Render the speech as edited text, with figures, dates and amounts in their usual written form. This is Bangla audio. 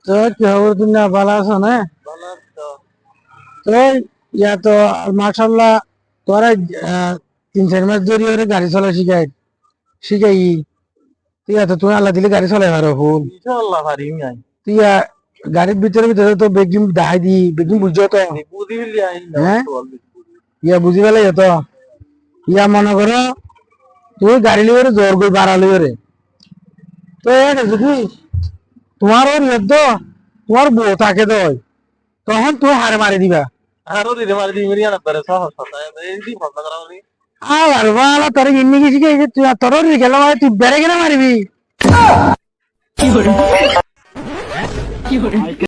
তো কি খবর, তুমি ভালো আছো না? তো ইয়া তো মাশাল্লাহ, তোরা 3-4 মাস ধরে ওরে গাড়ি চলা শিখাই ঠিক আছে। তুমি আল্লাহ দিলে গাড়ি চলাই পারো ফুল ইনশাআল্লাহ পারিম নাই তুই গাড়ির ভিতরে ভিতরে তো বেগিম দাহাই দি বেগিম বুঝছো তো। বুঝি ফেলি আইন না হ্যাঁ, চল ইয়া বুঝি পেলাই তো। ইয়া মনে করো তুমি গাড়ি লিওরে জোর করে বাড়ালি ওরে, তো যদি তোমার ওর তো তোমার বউ থাকে তো তখন তুমি হারে মারি দিবা। আরো দিতে পারি দি মেরি আনা পারে সহজ কথা এই দি ভাবনা করা হলি আর বালা তোর ইন্নি গেছি তুই তোর গেল তুই বেড়ে গেলে মারিবি।